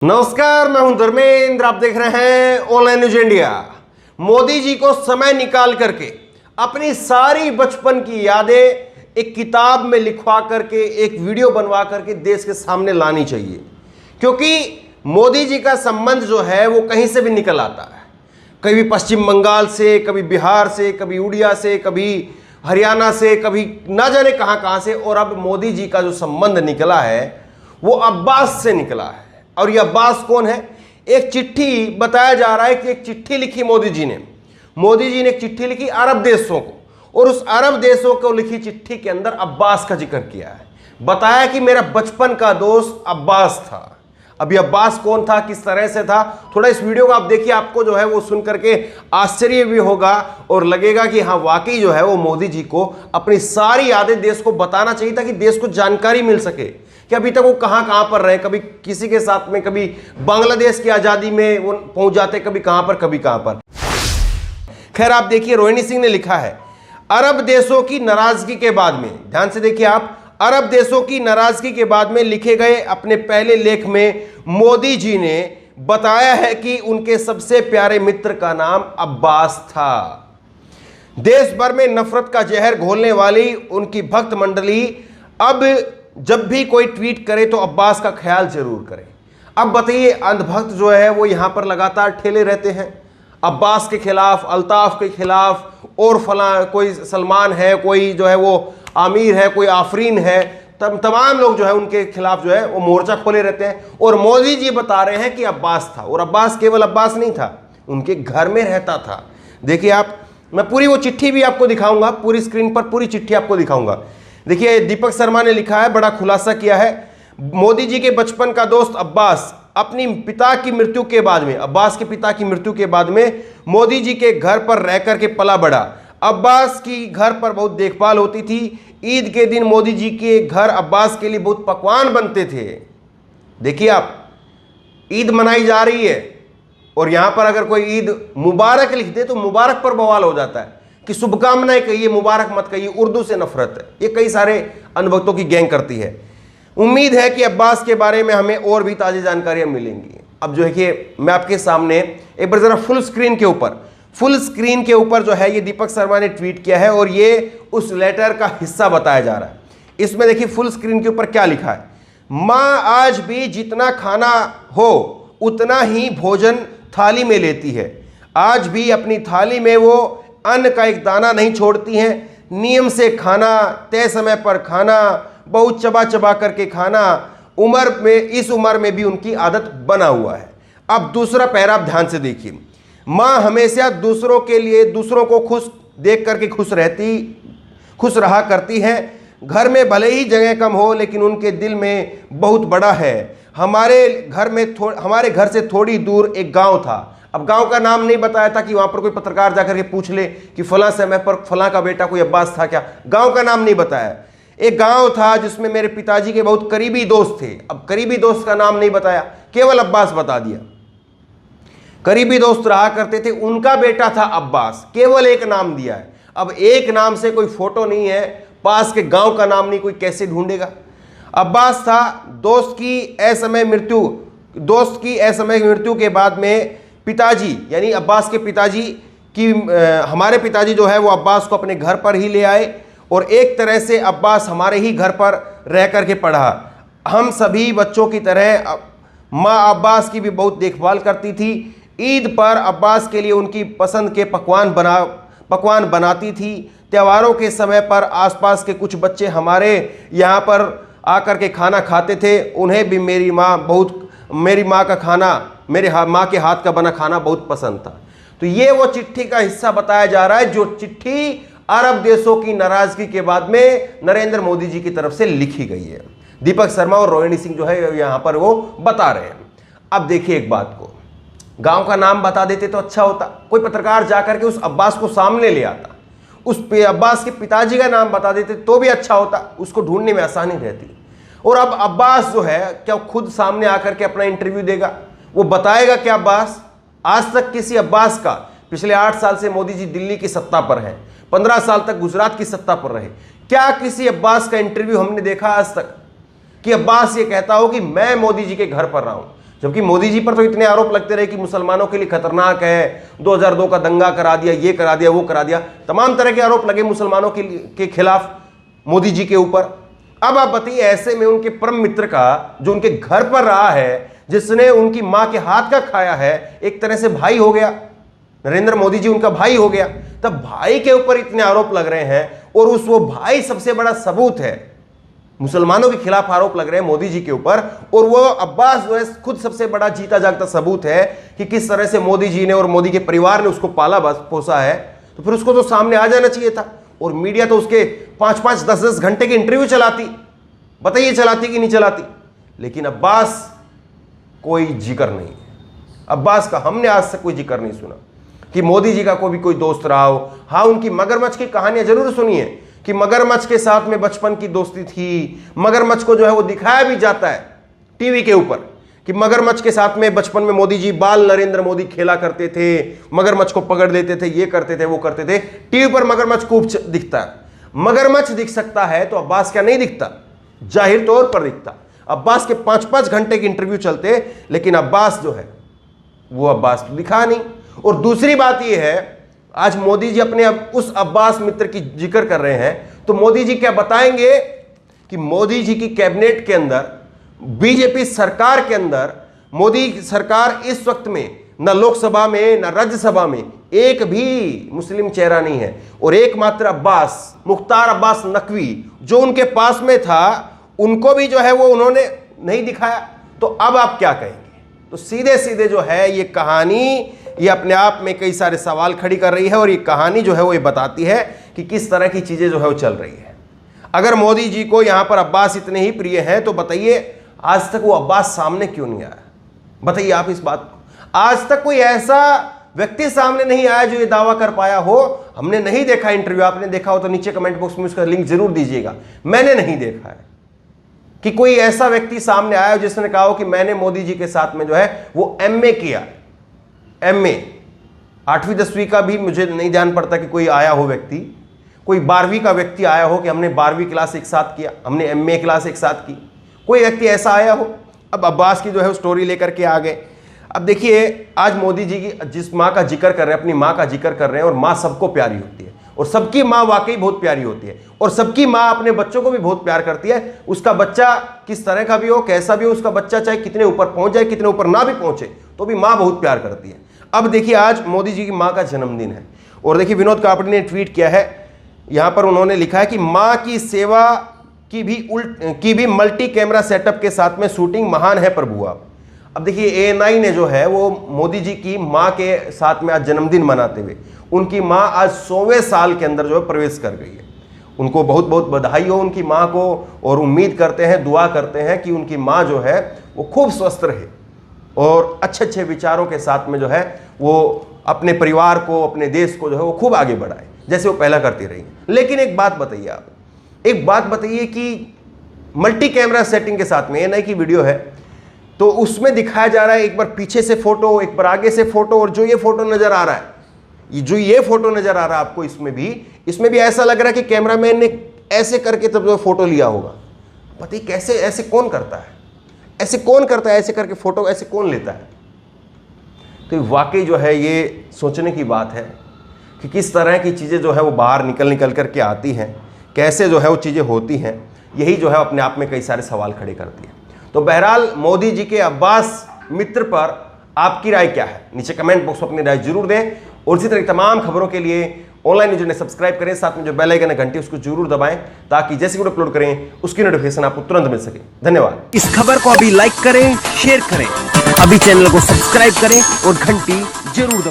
नमस्कार, मैं हूं धर्मेंद्र। आप देख रहे हैं online news India. Modi ji को समय निकाल करके अपनी सारी बचपन की यादें एक किताब में लिखवा करके एक वीडियो बनवा करके देश के सामने लानी चाहिए, क्योंकि मोदी जी का संबंध जो है वो कहीं से भी निकल आता है। कभी पश्चिम बंगाल से, कभी बिहार से, कभी उड़िया से, कभी हरियाणा से, कभी ना जाने कहां कहां से। और अब मोदी जी का जो संबंध निकला है वो अब्बास से निकला है। और ये अब्बास कौन है? एक चिट्ठी बताया जा रहा है कि एक चिट्ठी लिखी मोदी जी ने एक चिट्ठी लिखी अरब देशों को, और उस अरब देशों को लिखी चिट्ठी के अंदर अब्बास का जिक्र किया है। बताया कि मेरा बचपन का दोस्त अब्बास था। अभी अब्बास कौन था, किस तरह से था, थोड़ा इस वीडियो को आप देखिए। आपको जो है वो सुन करके आश्चर्य भी होगा और लगेगा कि हाँ, वाकई जो है वो मोदी जी को अपनी सारी यादें देश को बताना चाहिए, ताकि देश को जानकारी मिल सके कि अभी तक वो कहां कहां पर रहे। कभी किसी के साथ में, कभी बांग्लादेश की आजादी में वो पहुंच जाते, कभी कहां पर, कभी कहां पर। खैर, आप देखिए, रोहिणी सिंह ने लिखा है अरब देशों की नाराजगी के बाद में। ध्यान से देखिए आप, अरब देशों की नाराजगी के बाद में लिखे गए अपने पहले लेख में मोदी जी ने बताया है कि उनके सबसे प्यारे मित्र का नाम अब्बास था। देश भर में नफरत का जहर घोलने वाली उनकी भक्त मंडली अब जब भी कोई ट्वीट करे तो अब्बास का ख्याल जरूर करे। अब बताइए, अंधभक्त जो है वो यहां पर लगातार ठेले रहते हैं अब्बास के खिलाफ, अल्ताफ के खिलाफ, और फला कोई सलमान है, कोई जो है वो आमिर है, कोई आफरीन है, तमाम लोग जो है उनके खिलाफ जो है वो मोर्चा खोले रहते हैं। और मोदी जी बता रहे हैं कि अब्बास था। और अब्बास केवल अब्बास नहीं था, उनके घर में रहता था। देखिए आप, मैं पूरी वो चिट्ठी भी आपको दिखाऊंगा, पूरी स्क्रीन पर पूरी चिट्ठी आपको दिखाऊंगा। देखिए, दीपक शर्मा ने लिखा है, बड़ा खुलासा किया है। मोदी जी के बचपन का दोस्त अब्बास अपनी पिता की मृत्यु के बाद में, अब्बास के पिता की मृत्यु के बाद में मोदी जी के घर पर रह करके पला बड़ा। अब्बास की घर पर बहुत देखभाल होती थी। ईद के दिन मोदी जी के घर अब्बास के लिए बहुत पकवान बनते थे। देखिए आप, ईद मनाई जा रही है और यहां पर अगर कोई ईद मुबारक लिख दे तो मुबारक पर बवाल हो जाता है कि शुभकामनाएं कहिए, मुबारक मत कहिए, उर्दू से नफरत है। ये कई सारे अनुभक्तों की गैंग करती है। उम्मीद है कि अब्बास के बारे में हमें और भी ताज़ी जानकारियां मिलेंगी। अब जो है कि मैं आपके सामने एक बार जरा फुल स्क्रीन के ऊपर जो है ये दीपक शर्मा ने ट्वीट किया है, और ये उस लेटर का हिस्सा बताया जा रहा है। इसमें देखिए फुल स्क्रीन के ऊपर क्या लिखा है। माँ आज भी जितना खाना हो उतना ही भोजन थाली में लेती है। आज भी अपनी थाली में वो अन्न का एक दाना नहीं छोड़ती हैं। नियम से खाना, तय समय पर खाना, बहुत चबा चबा करके खाना, इस उम्र में भी उनकी आदत बना हुआ है। अब दूसरा पैरा आप ध्यान से देखिए। माँ हमेशा दूसरों के लिए, दूसरों को खुश देख करके खुश रहा करती है। घर में भले ही जगह कम हो, लेकिन उनके दिल में बहुत बड़ा है। हमारे घर से थोड़ी दूर एक गांव था। अब गांव का नाम नहीं बताया था कि वहां पर कोई पत्रकार जाकर के पूछ ले कि फला समय पर फला का बेटा कोई अब्बास था क्या। गांव का नाम नहीं बताया। एक गांव था जिसमें मेरे पिताजी के बहुत करीबी दोस्त थे। अब करीबी दोस्त का नाम नहीं बताया, केवल अब्बास बता दिया। करीबी दोस्त रहा करते थे, उनका बेटा था अब्बास, केवल एक नाम दिया है। अब एक नाम से कोई फोटो नहीं है, पास के गांव का नाम नहीं, कोई कैसे ढूंढेगा। अब्बास था। दोस्त की असमय मृत्यु के बाद में पिताजी, यानी अब्बास के पिताजी की, हमारे पिताजी जो है वो अब्बास को अपने घर पर ही ले आए, और एक तरह से अब्बास हमारे ही घर पर रह करके पढ़ा। हम सभी बच्चों की तरह माँ अब्बास की भी बहुत देखभाल करती थी। ईद पर अब्बास के लिए उनकी पसंद के पकवान बनाती थी। त्योहारों के समय पर आसपास के कुछ बच्चे हमारे यहाँ पर आकर के खाना खाते थे। उन्हें भी मेरी माँ के हाथ का बना खाना बहुत पसंद था। तो ये वो चिट्ठी का हिस्सा बताया जा रहा है, जो चिट्ठी अरब देशों की नाराजगी के बाद में नरेंद्र मोदी जी की तरफ से लिखी गई है। दीपक शर्मा और रोहिणी सिंह जो है यहां पर वो बता रहे हैं। अब देखिए एक बात को, गांव का नाम बता देते तो अच्छा होता। कोई पत्रकार जाकर के उस अब्बास को सामने ले आता, अब्बास के पिताजी का नाम बता देते तो भी अच्छा होता, उसको ढूंढने में आसानी रहती। और अब अब्बास जो है क्या खुद सामने आकर के अपना इंटरव्यू देगा? वो बताएगा क्या अब्बास? आज तक किसी अब्बास का, पिछले 8 साल से मोदी जी दिल्ली की सत्ता पर है, 15 साल तक गुजरात की सत्ता पर रहे, क्या किसी अब्बास का इंटरव्यू हमने देखा आज तक कि अब्बास ये कहता हो कि मैं मोदी जी के घर पर रहा हूं, जबकि मोदी जी पर तो इतने आरोप लगते रहे कि मुसलमानों के लिए खतरनाक है, 2002 का दंगा करा दिया, ये करा दिया, वो करा दिया, तमाम तरह के आरोप लगे मुसलमानों के खिलाफ मोदी जी के ऊपर। अब आप बताइए, ऐसे में उनके परम मित्र का, जो उनके घर पर रहा है, जिसने उनकी मां के हाथ का खाया है, एक तरह से भाई हो गया, नरेंद्र मोदी जी उनका भाई हो गया, तब भाई के ऊपर इतने आरोप लग रहे हैं और वो भाई सबसे बड़ा सबूत है। मुसलमानों के खिलाफ आरोप लग रहे हैं मोदी जी के ऊपर, और वो अब्बास जो है खुद सबसे बड़ा जीता जागता सबूत है कि किस तरह से मोदी जी ने और मोदी के परिवार ने उसको पाला पोसा है। तो फिर उसको तो सामने आ जाना चाहिए था। और मीडिया तो उसके 5-5, 10-10 घंटे के इंटरव्यू चलाती, बताइए चलाती कि नहीं चलाती। लेकिन अब्बास कोई जिक्र नहीं है। अब्बास का हमने आज तक कोई जिक्र नहीं सुना कि मोदी जी का कोई दोस्त रहा हो। हाँ, उनकी मगरमच्छ की कहानियां जरूर सुनिए कि मगरमच्छ के साथ में बचपन की दोस्ती थी। मगरमच्छ को जो है वो दिखाया भी जाता है टीवी के ऊपर कि मगरमच्छ के साथ में बचपन में मोदी जी, बाल नरेंद्र मोदी खेला करते थे, मगरमच्छ को पकड़ लेते थे, ये करते थे, वो करते थे। टीवी पर मगरमच्छ खूब दिखता है। मगरमच्छ दिख सकता है तो अब्बास क्या नहीं दिखता? जाहिर तौर पर दिखता। अब्बास के 5-5 घंटे के इंटरव्यू चलते, लेकिन अब्बास जो है वो अब्बास तो दिखा नहीं। और दूसरी बात यह है, आज मोदी जी अपने उस अब्बास मित्र की जिक्र कर रहे हैं, तो मोदी जी क्या बताएंगे कि मोदी जी की कैबिनेट के अंदर, बीजेपी सरकार के अंदर, मोदी सरकार इस वक्त में न लोकसभा में न राज्यसभा में एक भी मुस्लिम चेहरा नहीं है। और एकमात्र अब्बास, मुख्तार अब्बास नकवी, जो उनके पास में था, उनको भी जो है वो उन्होंने नहीं दिखाया। तो अब आप क्या कहेंगे? तो सीधे सीधे जो है ये कहानी, ये अपने आप में कई सारे सवाल खड़ी कर रही है। और ये कहानी जो है वो ये बताती है कि किस तरह की चीजें जो है वो चल रही है। अगर मोदी जी को यहां पर अब्बास इतने ही प्रिय हैं, तो बताइए आज तक वो अब्बास सामने क्यों नहीं आया? बताइए आप इस बात को। आज तक कोई ऐसा व्यक्ति सामने नहीं आया जो ये दावा कर पाया हो। हमने नहीं देखा इंटरव्यू, आपने देखा हो तो नीचे कमेंट बॉक्स में उसका लिंक जरूर दीजिएगा। मैंने नहीं देखा है कि कोई ऐसा व्यक्ति सामने आया जिसने कहा हो कि मैंने मोदी जी के साथ में जो है वो एमए किया। एमए 8वीं 10वीं का भी मुझे नहीं ध्यान पड़ता कि कोई आया हो व्यक्ति, कोई 12वीं का व्यक्ति आया हो कि हमने 12वीं क्लास एक साथ किया, हमने एमए क्लास एक साथ की। कोई व्यक्ति ऐसा आया हो? अब अब्बास की जो है वो स्टोरी लेकर के आ गए। अब देखिए, आज मोदी जी की जिस माँ का जिक्र कर रहे हैं, अपनी माँ का जिक्र कर रहे हैं, और माँ सबको प्यारी होती है, और सबकी माँ वाकई बहुत प्यारी होती है, और सबकी माँ अपने बच्चों को भी बहुत प्यार करती है। उसका बच्चा किस तरह का भी हो, कैसा भी हो, उसका बच्चा चाहे कितने ऊपर पहुंच जाए, कितने ऊपर ना भी पहुंचे, तो भी माँ बहुत प्यार करती है। अब देखिए, आज मोदी जी की माँ का जन्मदिन है, और देखिए विनोद कापड़ी ने ट्वीट किया है। यहाँ पर उन्होंने लिखा है कि माँ की सेवा की भी मल्टी कैमरा सेटअप के साथ में शूटिंग महान है प्रभु आप। अब देखिए, ANI ने जो है वो मोदी जी की माँ के साथ में आज जन्मदिन मनाते हुए, उनकी माँ आज 100वें साल के अंदर जो है प्रवेश कर गई है। उनको बहुत बहुत बधाई हो उनकी माँ को, और उम्मीद करते हैं, दुआ करते हैं कि उनकी माँ जो है वो खूब स्वस्थ रहे और अच्छे अच्छे विचारों के साथ में जो है वो अपने परिवार को, अपने देश को जो है वो खूब आगे बढ़ाए, जैसे वो पहला करती रही। लेकिन एक बात बताइए आप, एक बात बताइए कि मल्टी कैमरा सेटिंग के साथ में ANI की वीडियो है, तो उसमें दिखाया जा रहा है एक बार पीछे से फोटो, एक बार आगे से फोटो, और जो ये फोटो नजर आ रहा है, ये फोटो नजर आ रहा है आपको, इसमें भी ऐसा लग रहा है कि कैमरामैन ने ऐसे करके तब जो फोटो लिया होगा। पता ही कैसे, ऐसे कौन करता है, ऐसे कौन करता है, ऐसे करके फोटो ऐसे कौन लेता है? तो वाकई जो है ये सोचने की बात है कि किस तरह की चीज़ें जो है वो बाहर निकल करके आती हैं, कैसे जो है वो चीज़ें होती हैं। यही जो है अपने आप में कई सारे सवाल खड़े करती है। तो बहरहाल मोदी जी के अब्बास मित्र पर आपकी राय क्या है? नीचे कमेंट बॉक्स में अपनी राय जरूर दें, और इसी तरह तमाम खबरों के लिए ऑनलाइन न्यूज़ ने सब्सक्राइब करें, साथ में जो बेल आइकन है घंटी उसको जरूर दबाएं, ताकि जैसे वीडियो अपलोड करें उसकी नोटिफिकेशन आपको तुरंत मिल सके। धन्यवाद। इस खबर को अभी लाइक करें, शेयर करें, अभी चैनल को सब्सक्राइब करें और घंटी जरूर दबाएं।